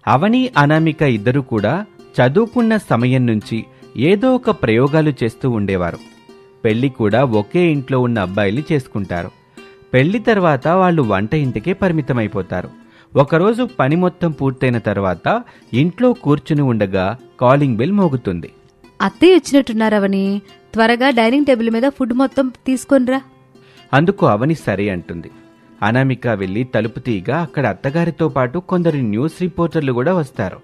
అవని అనామిక ఇద్దరు కూడా చదువుకున్న సమయం నుంచి ఏదో ఒక ప్రయోగాలు చేస్తూ ఉండేవారు. పెళ్లి కూడా ఒకే ఇంట్లో ఉన్న అబ్బాయిలు చేసుకుంటారు. పెళ్లి తర్వాత వాళ్ళు వంట ఇంటికే పరిమితమైపోతారు. ఒకరోజు పని మొత్తం పూర్తయిన తర్వాత ఇంట్లో కూర్చుని ఉండగా కాలింగ్ బెల్ మోగుతుంది. అత్తయ్య వచ్చినట్టున్నారవని, త్వరగా డైనింగ్ టేబుల్ మీద ఫుడ్ మొత్తం తీసుకొనిరా. అందుకు అవని సరే అంటుంది. అనామిక వెళ్లి తలుపు తీయగా అక్కడ అత్తగారితో పాటు కొందరు న్యూస్ రిపోర్టర్లు కూడా వస్తారు.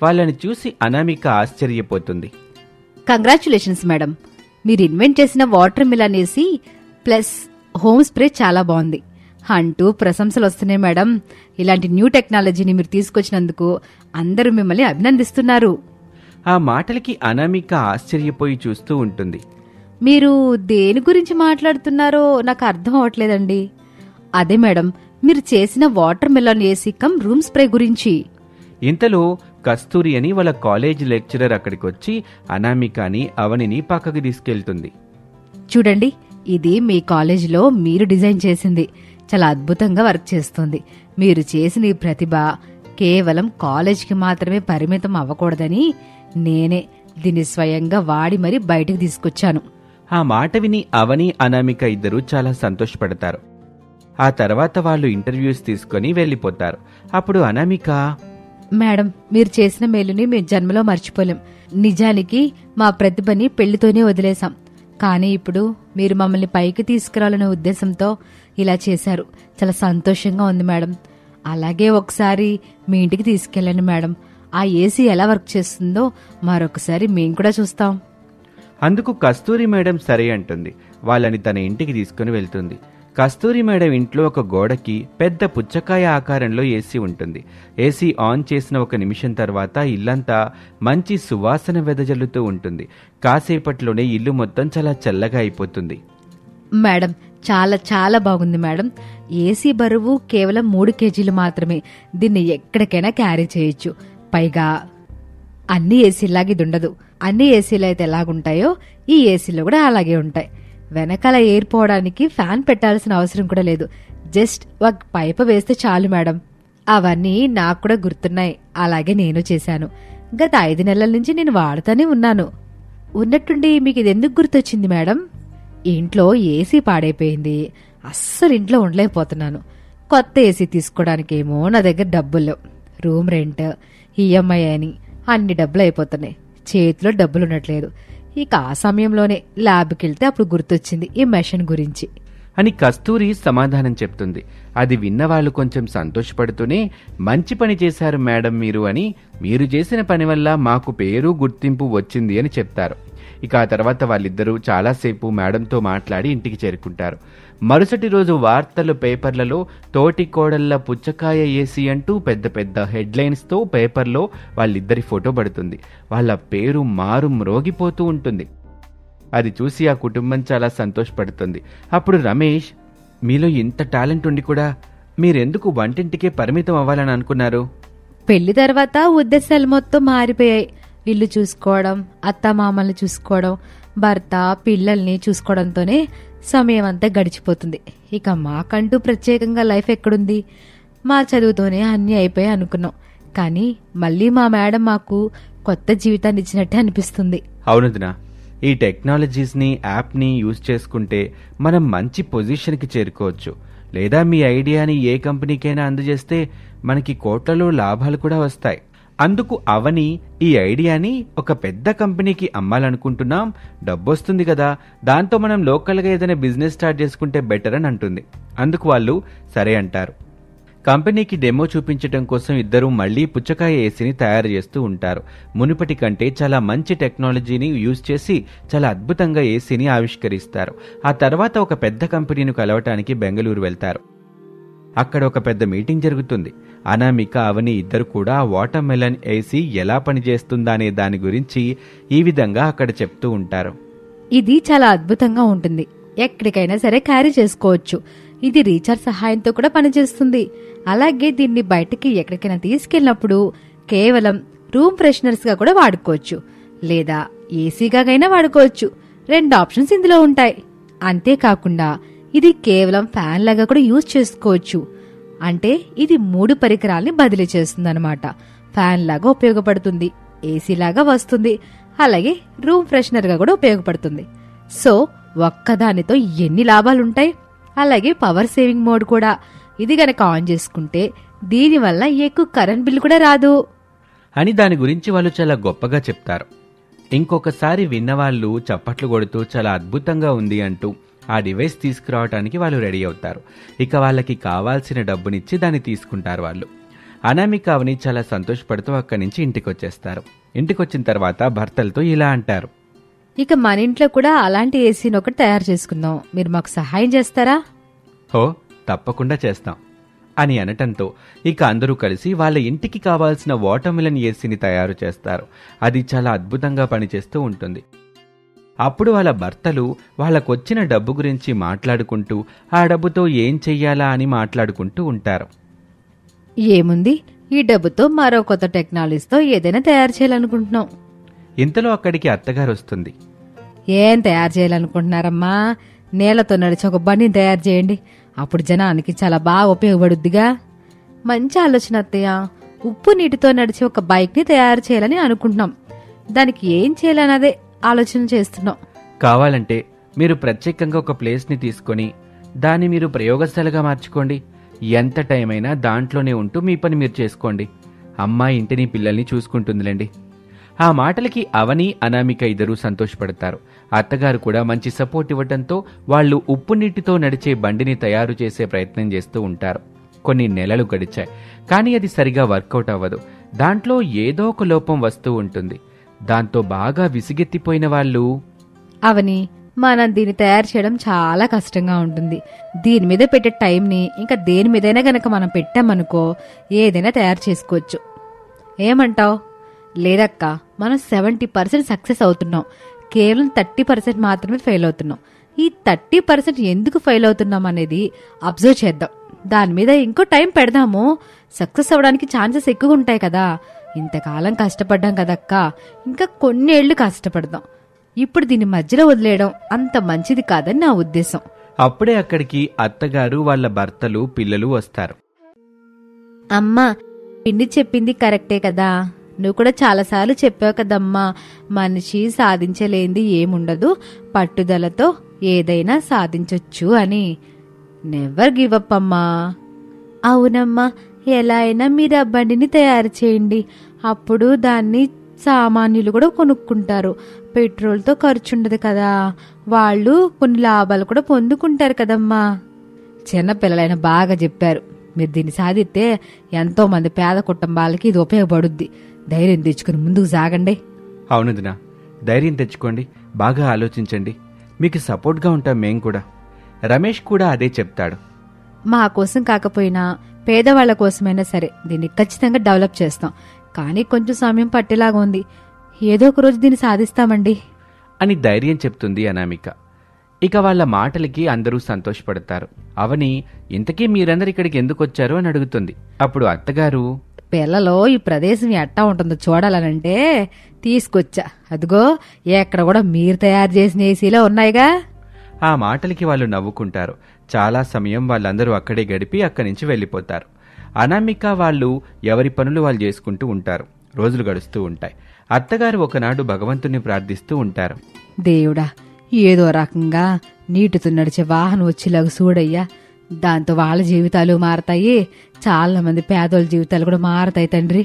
వాళ్ళని చూసి అనామిక ఆశ్చర్యపోతుంది. కంగ్రాచ్యులేషన్స్ మేడం, మీరు ఇన్వెంట్ చేసిన water melon AC plus home spray చాలా బాగుంది అంటూ ప్రశంసలు వస్తున్నాయి మేడం. ఇలాంటి న్యూ టెక్నాలజీని మీరు తీసుకొచ్చినందుకు అందరూ మిమ్మల్ని అభినందిస్తున్నారు. ఆ మాటలకి అనామిక ఆశ్చర్యపోయి చూస్తూ ఉంటుంది. మీరు దేని గురించి మాట్లాడుతున్నారో నాకు అర్థం అవట్లేదండి. అదే మేడం, మీరు చేసిన water melon AC come room spray గురించి. ఇంతలో కస్తూరి అని వాళ్ళ కాలేజ్ లెక్చరర్ అక్కడికి వచ్చి అనామికని అవనిని పక్కకి తీసుకెళ్తుంది. చూడండి, ఇది మీ కాలేజీలో మీరు డిజైన్ చేసింది. చాలా అద్భుతంగా వర్క్ చేస్తుంది. మీరు చేసిన ఈ ప్రతిభ కేవలం కాలేజ్కి మాత్రమే పరిమితం అవ్వకూడదని నేనే దీన్ని స్వయంగా వాడి మరీ బయటకు తీసుకొచ్చాను. ఆ మాట విని అవని అనామిక ఇద్దరూ చాలా సంతోషపడతారు. ఆ తర్వాత వాళ్ళు ఇంటర్వ్యూస్ తీసుకుని వెళ్లిపోతారు. అప్పుడు అనామిక, మేడం, మీరు చేసిన మేలుని మేము జన్మలో మర్చిపోలేం. నిజానికి మా ప్రతిభని పెళ్లితోనే వదిలేశాం. కానీ ఇప్పుడు మీరు మమ్మల్ని పైకి తీసుకురావాలనే ఉద్దేశంతో ఇలా చేశారు. చాలా సంతోషంగా ఉంది మేడం. అలాగే ఒకసారి మీ ఇంటికి తీసుకెళ్ళండి మేడం. ఆ ఏసీ ఎలా వర్క్ చేస్తుందో మరొకసారి మేము కూడా చూస్తాం. అందుకు కస్తూరి మేడం సరే అంటుంది. వాళ్ళని తన ఇంటికి తీసుకుని వెళ్తుంది. కస్తూరి మేడం ఇంట్లో ఒక గోడకి పెద్ద పుచ్చకాయ ఆకారంలో ఏసీ ఉంటుంది. ఏసీ ఆన్ చేసిన 1 నిమిషం తర్వాత ఇల్లంతా మంచి సువాసన వెదజల్లుతూ ఉంటుంది. కాసేపట్లోనే ఇల్లు మొత్తం చాలా చల్లగా అయిపోతుంది. మేడం, చాలా చాలా బాగుంది మేడం. ఏసీ బరువు కేవలం 3 కేజీలు మాత్రమే. దీన్ని ఎక్కడికైనా క్యారీ చేయొచ్చు. పైగా అన్ని ఏసీలాగా ఇది ఉండదు. అన్ని ఏసీలు అయితే ఎలాగుంటాయో ఈ ఏసీలో కూడా అలాగే ఉంటాయి. వెనకాల ఎయిర్ పోవడానికి ఫ్యాన్ పెట్టాల్సిన అవసరం కూడా లేదు. జస్ట్ ఒక పైపు వేస్తే చాలు మేడం. అవన్నీ నాకు కూడా గుర్తున్నాయి. అలాగే నేను చేశాను. గత 5 నెలల నుంచి నేను వాడుతూనే ఉన్నాను. ఉన్నట్టుండి మీకు ఇది ఎందుకు గుర్తొచ్చింది మేడం? ఇంట్లో ఏసీ పాడైపోయింది. అస్సలు ఇంట్లో ఉండలేకపోతున్నాను. కొత్త ఏసీ తీసుకోవడానికేమో నా దగ్గర డబ్బులు, రూమ్ రెంట్, ఈఎంఐ అని అన్ని డబ్బులు అయిపోతున్నాయి. చేతిలో డబ్బులు ఉండట్లేదు. ఇక ఆ సమయంలోనే ల్యాబ్కి వెళ్తే అప్పుడు గుర్తొచ్చింది ఈ మెషిన్ గురించి అని కస్తూరి సమాధానం చెప్తుంది. అది విన్నవాళ్లు కొంచెం సంతోషపడుతూనే, మంచి పని చేశారు మేడం మీరు అని, మీరు చేసిన పని వల్ల మాకు పేరు గుర్తింపు వచ్చింది అని చెప్తారు. ఇక ఆ తర్వాత వాళ్ళిద్దరూ చాలాసేపు మేడంతో మాట్లాడి ఇంటికి చేరుకుంటారు. మరుసటి రోజు వార్తలు పేపర్లలో తోటి కోడళ్ల పుచ్చకాయ ఏసీ అంటూ పెద్ద పెద్ద హెడ్లైన్స్తో పేపర్లో వాళ్ళిద్దరి ఫోటో పడుతుంది. వాళ్ళ పేరు మారు మ్రోగిపోతూ ఉంటుంది. అది చూసి ఆ కుటుంబం చాలా సంతోషపడుతుంది. అప్పుడు రమేష్, మీలో ఇంత టాలెంట్ ఉండి కూడా మీరెందుకు వంటింటికే పరిమితం అవ్వాలని అనుకున్నారు? పెళ్లి తర్వాత ఉద్దేశాలు మొత్తం మారిపోయాయి. ఇల్లు చూసుకోవడం, అత్తమామల్ని చూసుకోవడం, భర్త పిల్లల్ని చూసుకోవడంతోనే సమయం అంతా గడిచిపోతుంది. ఇక మాకంటూ ప్రత్యేకంగా లైఫ్ ఎక్కడుంది? మా చదువుతోనే అన్నీ అయిపోయాయి అనుకున్నాం. కానీ మళ్ళీ మా మేడం మాకు కొత్త జీవితాన్ని ఇచ్చినట్టే అనిపిస్తుంది. అవునుదినా, ఈ టెక్నాలజీస్ని, యాప్ని యూజ్ చేసుకుంటే మనం మంచి పొజిషన్కి చేరుకోవచ్చు. లేదా మీ ఐడియాని ఏ కంపెనీకైనా అందజేస్తే మనకి కోట్లలో లాభాలు కూడా వస్తాయి. అందుకు అవని ఈ ఐడియాని ఒక పెద్ద కంపెనీకి అమ్మాలనుకుంటున్నాం, డబ్బొస్తుంది కదా, దాంతో మనం లోకల్గా ఏదైనా బిజినెస్ స్టార్ట్ చేసుకుంటే బెటర్ అని అంటుంది. అందుకు వాళ్ళు సరే అంటారు. కంపెనీకి డెమో చూపించడం కోసం ఇద్దరూ మళ్లీ పుచ్చకాయ ఏసీని తయారు చేస్తూ ఉంటారు. మునుపటి కంటే చాలా మంచి టెక్నాలజీని యూజ్ చేసి చాలా అద్భుతంగా ఏసీని ఆవిష్కరిస్తారు. ఆ తర్వాత ఒక పెద్ద కంపెనీని కలవటానికి బెంగళూరు వెళ్తారు. అక్కడ ఒక పెద్ద మీటింగ్ జరుగుతుంది. అనామిక, అవని ఇద్దరు కూడా వాటర్ మెలన్ ఏసీ ఎలా పనిచేస్తుందా అనే దాని గురించి ఈ విధంగా అక్కడ చెప్తూ ఉంటారు. ఇది చాలా అద్భుతంగా ఉంటుంది. ఎక్కడికైనా సరే క్యారీ చేసుకోవచ్చు. ఇది రీఛార్జ్ సహాయంతో కూడా పనిచేస్తుంది. అలాగే దీన్ని బయటకి ఎక్కడికైనా తీసుకెళ్ళినప్పుడు కేవలం రూమ్ ఫ్రెషనర్స్ గా కూడా వాడుకోవచ్చు, లేదా ఏసీగాగైనా వాడుకోవచ్చు. 2 ఆప్షన్స్ ఇందులో ఉంటాయి. అంతేకాకుండా ఇది కేవలం ఫ్యాన్ లాగా కూడా యూజ్ చేసుకోవచ్చు. అంటే ఇది 3 పరికరాల్ని బదిలీ చేస్తుందన్నమాట. ఫ్యాన్ లాగా ఉపయోగపడుతుంది, ఏసీ లాగా వస్తుంది, అలాగే రూమ్ ఫ్రెషనర్ గా కూడా ఉపయోగపడుతుంది. సో ఒక్కదానితో ఎన్ని లాభాలుంటాయి. అలాగే పవర్ సేవింగ్ మోడ్ కూడా. ఇది గనక ఆన్ చేసుకుంటే దీనివల్ల ఎక్కువ కరెంట్ బిల్ కూడా రాదు అని దాని గురించి వాళ్ళు చాలా గొప్పగా చెప్తారు. ఇంకొకసారి విన్నవాళ్ళు చప్పట్లు కొడుతూ చాలా అద్భుతంగా ఉంది అంటూ ఆ డివైస్ తీసుకురావడానికి వాళ్ళు రెడీ అవుతారు. ఇక వాళ్ళకి కావాల్సిన డబ్బునిచ్చి దాన్ని తీసుకుంటారు వాళ్ళు. అనామిక అవని చాలా సంతోషపడుతూ అక్కడి నుంచి ఇంటికొచ్చేస్తారు. ఇంటికొచ్చిన తర్వాత భర్తలతో ఇలా అంటారు, ఇక మన ఇంట్లో కూడా అలాంటి ఏసీని ఒకటి తయారు చేసుకుందాం, మీరు మాకు సహాయం చేస్తారా? హో, తప్పకుండా చేస్తాం అని అనటంతో ఇక అందరూ కలిసి వాళ్ళ ఇంటికి కావాల్సిన వాటర్ మిలన్ ఏసీని తయారు చేస్తారు. అది చాలా అద్భుతంగా పనిచేస్తూ ఉంటుంది. అప్పుడు వాళ్ళ భర్తలు వాళ్ళకొచ్చిన డబ్బు గురించి మాట్లాడుకుంటూ ఆ డబ్బుతో ఏం చెయ్యాలా అని మాట్లాడుకుంటూ ఉంటారు. ఏముంది, ఈ డబ్బుతో మరో కొత్త టెక్నాలజీతో ఏదైనా తయారు చేయాలనుకుంటున్నాం. ఇంతలో అక్కడికి అత్తగారు వస్తుంది. ఏం తయారు చేయాలనుకుంటున్నారమ్మా? నేలతో నడిచి ఒక బండిని తయారు చేయండి, అప్పుడు జనానికి చాలా బాగా ఉపయోగపడుద్దిగా. మంచి ఆలోచన అత్తయ్య. ఉప్పు నీటితో నడిచి ఒక బైక్ ని తయారు చేయాలని అనుకుంటున్నాం. దానికి ఏం చేయాలన్నదే ఆలోచన చేస్తున్నాం. కావాలంటే మీరు ప్రత్యేకంగా ఒక ప్లేస్ని తీసుకొని దాన్ని మీరు ప్రయోగశాలగా మార్చుకోండి. ఎంత టైం అయినా దాంట్లోనే ఉంటూ మీ పని మీరు చేసుకోండి. అమ్మాయి ఇంటిని పిల్లల్ని చూసుకుంటుందిలేండి. ఆ మాటలకి అవని అనామిక ఇద్దరూ సంతోషపడతారు. అత్తగారు కూడా మంచి సపోర్ట్ ఇవ్వటంతో వాళ్ళు ఉప్పు నీటితో నడిచే బండిని తయారు చేసే ప్రయత్నం చేస్తూ ఉంటారు. కొన్ని నెలలు గడిచాయి, కానీ అది సరిగా వర్కౌట్ అవ్వదు. దాంట్లో ఏదో ఒక లోపం వస్తూ ఉంటుంది. దాంతో బాగా విసిగెత్తిపోయిన వాళ్ళు, అవని, మనం దీన్ని తయారు చేయడం చాలా కష్టంగా ఉంటుంది. దీని మీద పెట్టే టైంని ఇంకా దేని మీదైనా గనక మనం పెట్టామనుకో ఏదైనా తయారు చేసుకోవచ్చు. ఏమంటావ్? లేదక్క, మనం 70% సక్సెస్ అవుతున్నాం, కేవలం 30% మాత్రమే ఫెయిల్ అవుతున్నాం. ఈ 30% ఎందుకు ఫెయిల్ అవుతున్నాం అనేది అబ్జర్వ్ చేద్దాం. దాని మీద ఇంకో టైం పెడదాము. సక్సెస్ అవ్వడానికి ఛాన్సెస్ ఎక్కువ ఉంటాయి కదా. ఇంతకాలం కష్టపడ్డాం కదక్క, ఇంకా కొన్నేళ్లు కష్టపడదాం. ఇప్పుడు దీని మధ్యలో వదిలేయడం అంత మంచిది కాదని నా ఉద్దేశం. అప్పుడే అక్కడికి అత్తగారు, వాళ్ళ భర్తలు, పిల్లలు వస్తారు. అమ్మా, పిన్ని చెప్పింది కరెక్టే కదా. నువ్వు కూడా చాలాసార్లు చెప్పావు కదమ్మా, మనిషి సాధించలేంది ఏముండదు, పట్టుదలతో ఏదైనా సాధించొచ్చు అని. నెవర్ గివ్ అప్ అమ్మా. అవునమ్మా, ఎలా అయినా మీరు ఆ బండిని తయారు చేయండి, అప్పుడు దాన్ని సామాన్యులు కూడా కొనుక్కుంటారు. పెట్రోల్తో ఖర్చుండదు కదా, వాళ్ళు కొన్ని లాభాలు కూడా పొందుకుంటారు కదమ్మా. చిన్నపిల్లలైన బాగా చెప్పారు. మీరు దీన్ని సాధిస్తే ఎంతో మంది పేద కుటుంబాలకి ఇది ఉపయోగపడుద్ది. ధైర్యం తెచ్చుకుని ముందుకు సాగండి. అవును దినా, ధైర్యం తెచ్చుకోండి, బాగా ఆలోచించండి, మీకు సపోర్ట్గా ఉంటాం మేం కూడా. రమేష్ కూడా అదే చెప్తాడు. మా కోసం కాకపోయినా పేదవాళ్ల కోసమైనా సరే దీన్ని ఖచ్చితంగా డెవలప్ చేస్తాం, కానీ కొంచెం సమయం పట్టేలాగా ఉంది. ఏదో ఒక రోజు దీన్ని సాధిస్తామండి అని ధైర్యం చెప్తుంది అనామిక. ఇక వాళ్ళ మాటలకి అందరూ సంతోషపడతారు. అవని, ఇంతకీ మీరందరు ఇక్కడికి ఎందుకు వచ్చారు అని అడుగుతుంది. అప్పుడు అత్తగారు, పిల్లలో ఈ ప్రదేశం ఎట్టా ఉంటుందో చూడాలనంటే తీసుకొచ్చా. అదిగో ఎక్కడ కూడా మీరు తయారు చేసిన ఏసీలో ఉన్నాయిగా. ఆ మాటలకి వాళ్ళు నవ్వుకుంటారు. చాలా సమయం వాళ్ళందరూ అక్కడే గడిపి అక్కడి నుంచి వెళ్ళిపోతారు. అనామిక వాళ్ళు ఎవరి పనులు వాళ్ళు చేసుకుంటూ ఉంటారు. రోజులు గడుస్తూ ఉంటాయి. అత్తగారు ఒకనాడు భగవంతుని ప్రార్థిస్తూ ఉంటారు. దేవుడా, ఏదో రకంగా నీటితో నడిచే వాహనం వచ్చేలాగా చూడయ్యా. దాంతో వాళ్ళ జీవితాలు మారతాయి, చాలా మంది పేదోళ్ళ జీవితాలు కూడా మారతాయి తండ్రి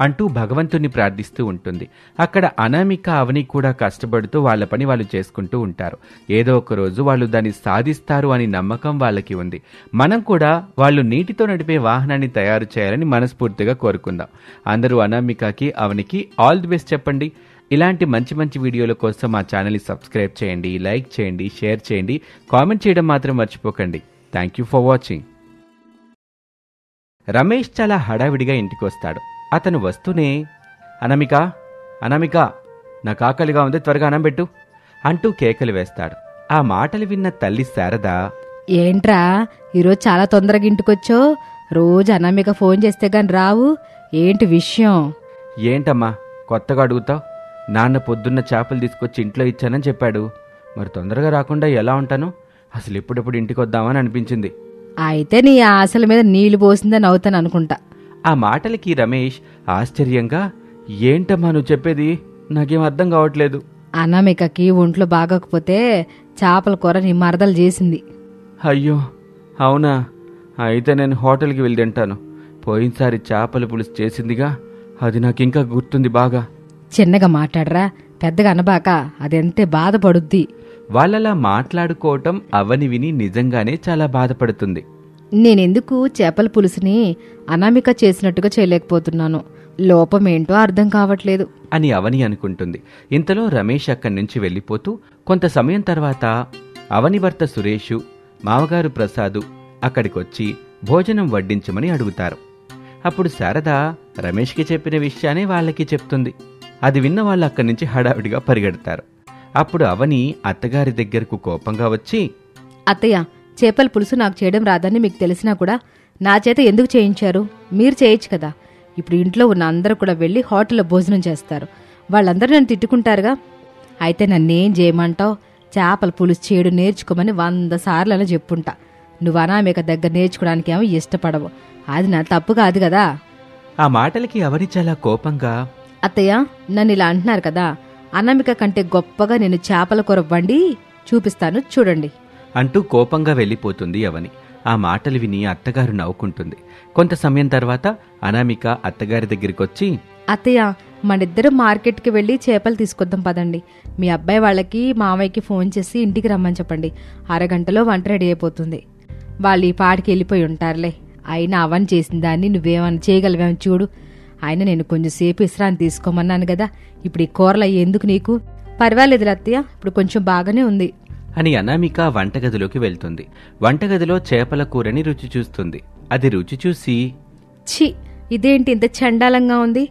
అంటూ భగవంతుని ప్రార్థిస్తూ ఉంటుంది. అక్కడ అనామిక, అవని కూడా కష్టపడుతూ వాళ్ళ పని వాళ్ళు చేసుకుంటూ ఉంటారు. ఏదో ఒక రోజు వాళ్ళు దాన్ని సాధిస్తారు అని నమ్మకం వాళ్ళకి ఉంది. మనం కూడా వాళ్ళు నీటితో నడిపే వాహనాన్ని తయారు చేయాలని మనస్ఫూర్తిగా కోరుకుందాం. అందరూ అనామికకి, అవనికి ఆల్ ది బెస్ట్ చెప్పండి. ఇలాంటి మంచి మంచి వీడియోల కోసం మా ఛానల్ని సబ్స్క్రైబ్ చేయండి, లైక్ చేయండి, షేర్ చేయండి, కామెంట్ చేయడం మాత్రం మర్చిపోకండి. Thank you for watching. Ramesh చాలా హడావిడిగా ఇంటికి వస్తాడు. అతను వస్తూనే, అనామిక, అనామిక, నాకు ఆకలిగా ఉంది, త్వరగా అన్నం పెట్టు అంటూ కేకలు వేస్తాడు. ఆ మాటలు విన్న తల్లి శారద, ఏంట్రా ఈరోజు చాలా తొందరగా ఇంటికొచ్చో? రోజు అనామిక ఫోన్ చేస్తే గాని రావు, ఏంటి విషయం? ఏంటమ్మా కొత్తగా అడుగుతావు? నాన్న పొద్దున్న చేపలు తీసుకొచ్చి ఇంట్లో ఇచ్చానని చెప్పాడు. మరి తొందరగా రాకుండా ఎలా ఉంటాను? అసలు ఎప్పుడెప్పుడు ఇంటికి వద్దామని అనిపించింది. అయితే నీ ఆశల మీద నీళ్లు పోసిందని అవుతాను అనుకుంటా ఆ మాటలకి రమేష్ ఆశ్చర్యంగా, ఏంటమ్మా నువ్వు చెప్పేది, నాకేం అర్థం కావట్లేదు. అనామికకి ఒంట్లో బాగోకపోతే చేపల కూర నీ మరదలు చేసింది. అయ్యో అవునా, అయితే నేను హోటల్కి వెళ్ళి తింటాను. పోయినసారి చేపల పులుసు చేసిందిగా, అది నాకింకా గుర్తుంది బాగా. చిన్నగా మాట్లాడరా, పెద్దగా అనబాక, అదెంతే బాధపడుద్ది. వాళ్ళలా మాట్లాడుకోవటం అవని విని నిజంగానే చాలా బాధపడుతుంది. నేనెందుకు చేపల పులుసుని అనామిక చేసినట్టుగా చేయలేకపోతున్నాను, లోపమేంటో అర్థం కావట్లేదు అని అవని అనుకుంటుంది. ఇంతలో రమేష్ అక్కడి నుంచి వెళ్ళిపోతూ కొంత సమయం తర్వాత అవని భర్త సురేషు, మామగారు ప్రసాదు అక్కడికొచ్చి భోజనం వడ్డించమని అడుగుతారు. అప్పుడు శారద రమేష్కి చెప్పిన విషయాన్ని వాళ్ళకి చెప్తుంది. అది విన్న వాళ్ళు అక్కడి నుంచి హడావిడిగా పరిగెడతారు. అప్పుడు అవని అత్తగారి దగ్గరకు కోపంగా వచ్చి, అత్తయ్య, చేపల పులుసు నాకు చేయడం రాదని మీకు తెలిసినా కూడా నా చేత ఎందుకు చేయించారు? మీరు చేయొచ్చు కదా. ఇప్పుడు ఇంట్లో ఉన్న అందరూ కూడా వెళ్ళి హోటల్లో భోజనం చేస్తారు. వాళ్ళందరూ నన్ను తిట్టుకుంటారుగా. అయితే నన్నేం చేయమంటావు? చేపల పులుసు చేయడం నేర్చుకోమని 100 సార్లు చెప్పుంటా. నువ్వు అనామిక దగ్గర నేర్చుకోవడానికి ఏమో ఇష్టపడవు. అది నా తప్పు కాదు కదా. ఆ మాటలకి అవని చాలా కోపంగా, అత్తయ్య, నన్ను ఇలా అంటున్నారు కదా, అనామిక కంటే గొప్పగా నేను చేపల కూర వండి చూపిస్తాను చూడండి అంటూ కోపంగా వెళ్ళిపోతుంది అవని. ఆ మాటలు విని అత్తగారు నవ్వుకుంటుంది. కొంత సమయం తర్వాత అనామిక అత్తగారి దగ్గరికొచ్చి, అత్తయ్య, మనిద్దరం మార్కెట్కి వెళ్ళి చేపలు తీసుకొద్దాం పదండి. మీ అబ్బాయి వాళ్ళకి మామయ్యకి ఫోన్ చేసి ఇంటికి రమ్మని చెప్పండి. అరగంటలో వంట రెడీ అయిపోతుంది. వాళ్ళు ఈ పాటికి వెళ్ళిపోయి ఉంటారులే. అయినా అవని చేసిన దాన్ని నువ్వేమన్నా చేయగలవేమో చూడు. అయినా నేను కొంచెంసేపు విశ్రాంతి తీసుకోమన్నాను కదా. ఇప్పుడు ఈ కూరలు ఎందుకు నీకు? పర్వాలేదు అత్తయ్య, ఇప్పుడు కొంచెం బాగానే ఉంది అని అనామిక వంటగదిలోకి వెళ్తుంది. వంటగదిలో చేపల కూరని రుచి చూస్తుంది. అది రుచి చూసి, ఛీ, ఇదేంటి ఇంత చండాలంగా ఉంది?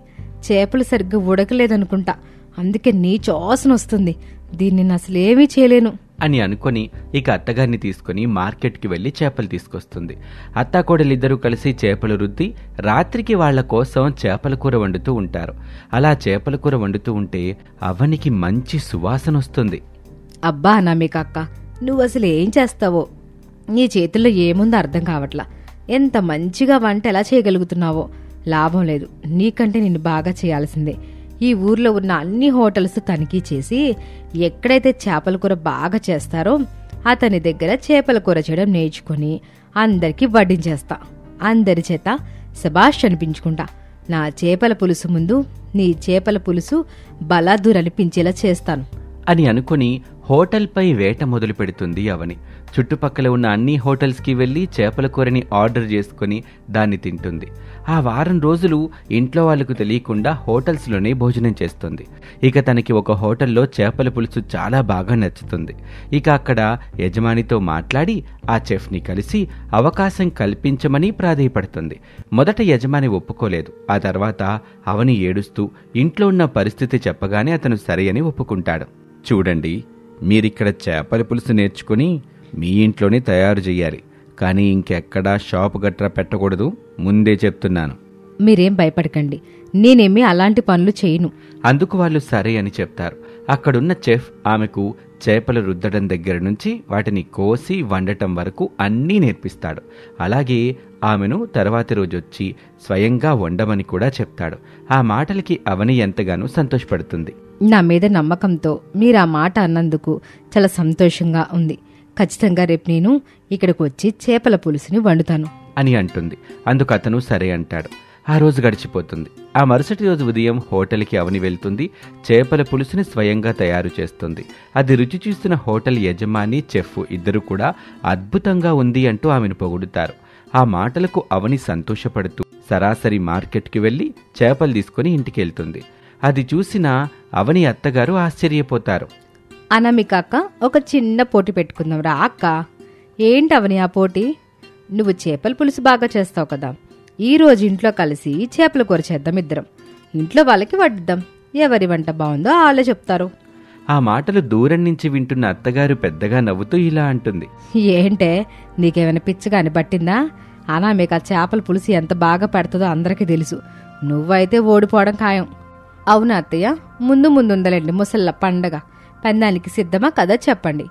చేపలు సరిగ్గా ఉడకలేదనుకుంటా, అందుకే నీచోసన వస్తుంది. దీన్ని నేను అసలేమీ చేయలేను అని అనుకొని ఇక అత్తగారిని తీసుకుని మార్కెట్కి వెళ్లి చేపలు తీసుకొస్తుంది. అత్తాకోడలిద్దరూ కలిసి చేపలు రుద్ది రాత్రికి వాళ్ల కోసం చేపల కూర వండుతూ ఉంటారు. అలా చేపల కూర వండుతూ ఉంటే అవనికి మంచి సువాసన వస్తుంది. అబ్బా అనామిక అక్క, నువ్వు అసలు ఏం చేస్తావో, నీ చేతుల్లో ఏముందో అర్థం కావట్లా. ఎంత మంచిగా వంట ఎలా చేయగలుగుతున్నావో. లాభం లేదు, నీకంటే నిన్ను బాగా చేయాల్సిందే. ఈ ఊర్లో ఉన్న అన్ని హోటల్స్ తనిఖీ చేసి ఎక్కడైతే చేపల కూర బాగా చేస్తారో అతని దగ్గర చేపల కూర చేయడం నేర్చుకుని అందరికీ వడ్డించేస్తా. అందరి చేత శభాష్ అనిపించుకుంటా. నా చేపల పులుసు ముందు నీ చేపల పులుసు బలాదూర్ అనిపించేలా చేస్తాను అని అనుకుని హోటల్పై వేట మొదలు పెడుతుంది అవని. చుట్టుపక్కల ఉన్న అన్ని హోటల్స్కి వెళ్లి చేపల కూరని ఆర్డర్ చేసుకుని దాన్ని తింటుంది. ఆ వారం రోజులు ఇంట్లో వాళ్లకు తెలియకుండా హోటల్స్లోనే భోజనం చేస్తుంది. ఇక తనకి ఒక హోటల్లో చేపల పులుసు చాలా బాగా నచ్చుతుంది. ఇక అక్కడ యజమానితో మాట్లాడి ఆ చెఫ్ని కలిసి అవకాశం కల్పించమని ప్రాధేయపడుతుంది. మొదట యజమాని ఒప్పుకోలేదు. ఆ తర్వాత అవని ఏడుస్తూ ఇంట్లో ఉన్న పరిస్థితి చెప్పగానే అతను సరే అని ఒప్పుకుంటాడు. చూడండి, మీరిక్కడ చేపల పులుసు నేర్చుకుని మీ ఇంట్లోనే తయారు చెయ్యాలి, కానీ ఇంకెక్కడా షాపు గట్రా పెట్టకూడదు, ముందే చెప్తున్నాను. మీరేం భయపడకండి, నేనేమీ అలాంటి పనులు చేయను. అందుకు వాళ్ళు సరే అని చెప్తారు. అక్కడున్న చెఫ్ ఆమెకు చేపలు రుద్దడం దగ్గర నుంచి వాటిని కోసి వండటం వరకు అన్నీ నేర్పిస్తాడు. అలాగే ఆమెను తర్వాతి రోజొచ్చి స్వయంగా వండమని కూడా చెప్తాడు. ఆ మాటలకి అవని ఎంతగానో సంతోషపడుతుంది. నా మీద నమ్మకంతో మీరు ఆ మాట అన్నందుకు చాలా సంతోషంగా ఉంది. ఖచ్చితంగా రేపు నేను ఇక్కడికి వచ్చి చేపల పులుసుని వండుతాను అని అంటుంది. అందుకు అతను సరే అంటాడు. ఆ రోజు గడిచిపోతుంది. ఆ మరుసటి రోజు ఉదయం హోటల్కి అవని వెళ్తుంది. చేపల పులుసుని స్వయంగా తయారు చేస్తుంది. అది రుచి చూస్తున్న హోటల్ యజమాని, చెఫ్ ఇద్దరు కూడా అద్భుతంగా ఉంది అంటూ ఆమెను పొగుడుతారు. ఆ మాటలకు అవని సంతోషపడుతూ సరాసరి మార్కెట్కి వెళ్లి చేపలు తీసుకుని ఇంటికి వెళ్తుంది. అది చూసిన అవని అత్తగారు ఆశ్చర్యపోతారు. అనామిక అక్క, ఒక చిన్న పోటీ పెట్టుకుందాం రా అక్క. ఏంటవని ఆ పోటీ? నువ్వు చేపల పులుసు బాగా చేస్తావు కదా, ఈ రోజు ఇంట్లో కలిసి చేపల కూర చేద్దాం. ఇద్దరం ఇంట్లో వాళ్ళకి వడ్డిద్దాం. ఎవరి వంట బాగుందో వాళ్ళే చెప్తారు. ఆ మాటలు దూరం నుంచి వింటున్న అత్తగారు పెద్దగా నవ్వుతూ ఇలా అంటుంది. ఏంటే, నీకేమైనా పిచ్చగాని పట్టిందా? అనామిక చేపల పులుసు ఎంత బాగా పెడుతుందో అందరికీ తెలుసు. నువ్వైతే ఓడిపోవడం ఖాయం. అవునా అత్తయ్య? ముందు ముందుందలేండి ముసళ్ళ పండగ. పందానికి సిద్ధమా కదా చెప్పండి.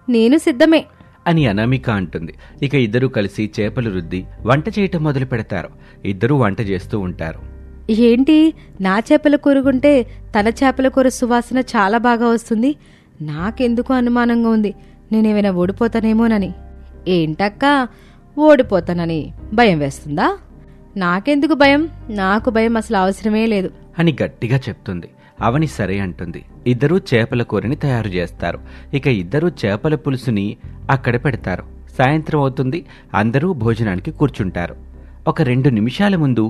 నేను సిద్ధమే అని అనామిక అంటుంది. ఇక ఇద్దరూ కలిసి చేపలు రుద్ది వంట చేయటం మొదలు పెడతారు. ఇద్దరూ వంట చేస్తూ ఉంటారు. ఏంటి, నా చేపల కూరగుంటే తన చేపల కూర సువాసన చాలా బాగా వస్తుంది. నాకెందుకు అనుమానంగా ఉంది, నేనేమైనా ఓడిపోతానేమోనని. ఏంటక్కా, ఓడిపోతానని భయం వేస్తుందా? నాకెందుకు భయం, నాకు భయం అసలు అవసరమే లేదు అని గట్టిగా చెప్తుంది. అవని సరే అంటుంది. ఇద్దరూ చేపల కూరని తయారు చేస్తారు. ఇక ఇద్దరూ చేపల పులుసుని అక్కడ పెడతారు. సాయంత్రం అవుతుంది. అందరూ భోజనానికి కూర్చుంటారు. ఒక 2 నిమిషాల ముందు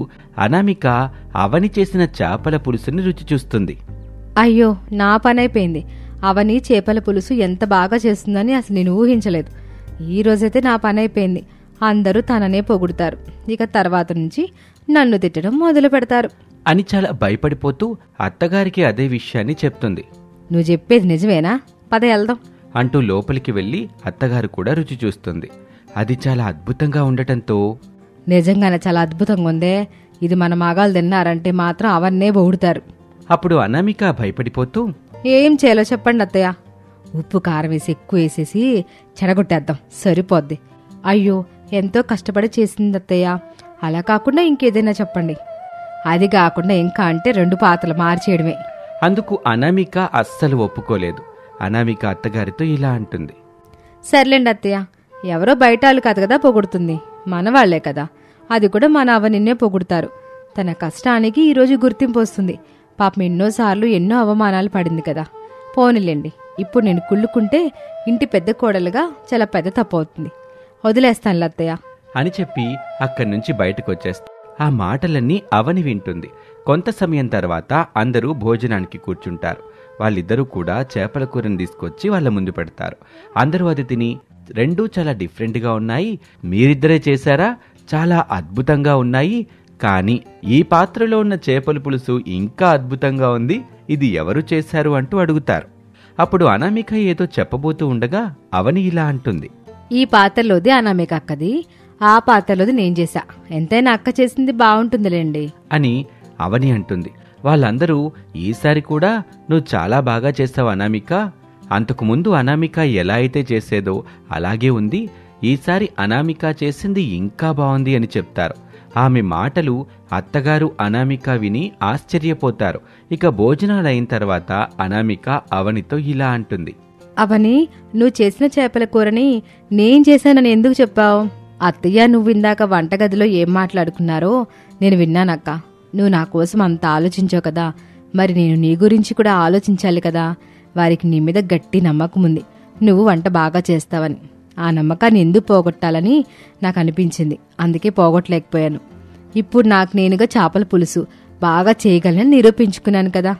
అనామిక అవని చేసిన చేపల పులుసుని రుచి చూస్తుంది. అయ్యో, నా పనైపోయింది. అవని చేపల పులుసు ఎంత బాగా చేస్తుందని అసలు నేను ఊహించలేదు. ఈ రోజైతే నా పనైపోయింది. అందరూ తననే పొగుడుతారు. ఇక తర్వాత నుంచి నన్ను తిట్టడం మొదలు పెడతారు అని చాలా భయపడిపోతూ అత్తగారికి అదే విషయాన్ని చెప్తుంది. నువ్వు చెప్పేది నిజమేనా? పద వెళ్దాం అంటూ లోపలికి వెళ్లి అత్తగారు కూడా రుచి చూస్తుంది. అది చాలా అద్భుతంగా ఉండటంతో నిజంగానే చాలా అద్భుతంగా ఉందే. ఇది మన మగాళ్ళు తిన్నారంటే మాత్రం అవన్నే పొగుడుతారు. అప్పుడు అనామిక భయపడిపోతూ ఏం చేయాలో చెప్పండి అత్తయ్య. ఉప్పు కారం వేసి ఎక్కువ వేసేసి చెడగొట్టేద్దాం, సరిపోద్ది. అయ్యో, ఎంతో కష్టపడి చేసింది అత్తయ్య. అలా కాకుండా ఇంకేదైనా చెప్పండి. అది కాకుండా ఇంకా అంటే 2 పాత్రలు మార్చేయడమే. అందుకు అనామిక అస్సలు ఒప్పుకోలేదు. అనామిక అత్తగారితో ఇలా అంటుంది. సర్లేండి అత్తయ్య, ఎవరో బయట వాళ్ళు కాదు కదా పొగుడుతుంది, మనవాళ్లే కదా. అది కూడా మన అవనిన్నే పొగుడుతారు. తన కష్టానికి ఈరోజు గుర్తింపు వస్తుంది. పాపం ఎన్నోసార్లు ఎన్నో అవమానాలు పడింది కదా. పోనీలేండి, ఇప్పుడు నేను కుళ్ళుకుంటే ఇంటి పెద్ద కోడలుగా చాలా పెద్ద తప్పు అవుతుంది. వదిలేస్తాను అత్తయ్య అని చెప్పి అక్కడి నుంచి బయటకొచ్చేస్తా. ఆ మాటలన్నీ అవని వింటుంది. కొంత సమయం తర్వాత అందరూ భోజనానికి కూర్చుంటారు. వాళ్ళిద్దరూ కూడా చేపల కూరని తీసుకొచ్చి వాళ్ళ ముందు పెడతారు. అందరూ అది తిని, 2 చాలా డిఫరెంట్గా ఉన్నాయి, మీరిద్దరే చేశారా, చాలా అద్భుతంగా ఉన్నాయి, కానీ ఈ పాత్రలో ఉన్న చేపల పులుసు ఇంకా అద్భుతంగా ఉంది, ఇది ఎవరు చేశారు అంటూ అడుగుతారు. అప్పుడు అనామిక ఏదో చెప్పబోతూ ఉండగా అవని ఇలా అంటుంది. ఈ పాత్రలోది అనామిక అక్కది, ఆ పాత్రలోది నేను చేశా. ఎంతైనా అక్క చేసింది బాగుంటుందిలేండి అని అవని అంటుంది. వాళ్ళందరూ ఈసారి కూడా నువ్వు చాలా బాగా చేసావు అనామిక, అంతకుముందు అనామిక ఎలా అయితే చేసేదో అలాగే ఉంది, ఈసారి అనామిక చేసింది ఇంకా బాగుంది అని చెప్తారు. ఆమె మాటలు అత్తగారు అనామిక విని ఆశ్చర్యపోతారు. ఇక భోజనాలైన తర్వాత అనామిక అవనితో ఇలా అంటుంది. అవని, నువ్వు చేసిన చేపల కూరని నేను చేశానని ఎందుకు చెప్పావు? అత్తయ్య నువ్వు ఇందాక వంటగదిలో ఏం మాట్లాడుకున్నారో నేను విన్నానక్క. నువ్వు నా కోసం అంత ఆలోచించావు కదా, మరి నేను నీ గురించి కూడా ఆలోచించాలి కదా. వారికి నీ మీద గట్టి నమ్మకం ఉంది, నువ్వు వంట బాగా చేస్తావని. ఆ నమ్మకాన్ని ఎందుకు పోగొట్టాలని నాకు అనిపించింది, అందుకే పోగొట్టలేకపోయాను. ఇప్పుడు నాకు నేనుగా చేపల పులుసు బాగా చేయగలని నిరూపించుకున్నాను కదా,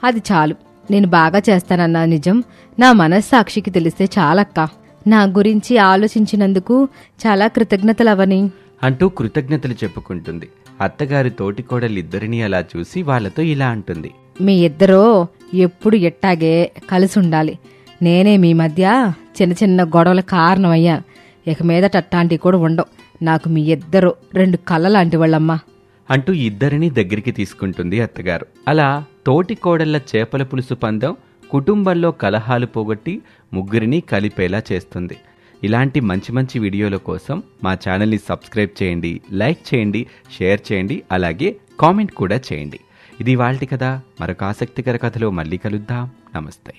అది చాలు. నేను బాగా చేస్తానన్న నిజం నా మనస్సాక్షికి తెలిస్తే చాలక్క. నా గురించి ఆలోచించినందుకు చాలా కృతజ్ఞతలవని అంటూ కృతజ్ఞతలు చెప్పుకుంటుంది. అత్తగారి తోటికోడలిద్దరినీ అలా చూసి వాళ్లతో ఇలా అంటుంది. మీ ఇద్దరూ ఎప్పుడు ఎట్టాగే కలిసి ఉండాలి. నేనే మీ మధ్య చిన్న చిన్న గొడవల కారణమయ్యా. ఇక మీద అట్లాంటివి కూడా ఉండవు. నాకు మీ ఇద్దరు 2 కళ్ళ లాంటి వాళ్ళమ్మా అంటూ ఇద్దరినీ దగ్గరికి తీసుకుంటుంది అత్తగారు. అలా తోటికోడళ్ల చేపల పులుసు పందెం కుటుంబంలో కలహాలు పోగొట్టి ముగ్గురిని కలిపేలా చేస్తుంది. ఇలాంటి మంచి మంచి వీడియోల కోసం మా ఛానల్ని సబ్స్క్రైబ్ చేయండి, లైక్ చేయండి, షేర్ చేయండి, అలాగే కామెంట్ కూడా చేయండి. ఇది ఇవాల్టి కథ. మరొక ఆసక్తికర కథలో మళ్ళీ కలుద్దాం. నమస్తే.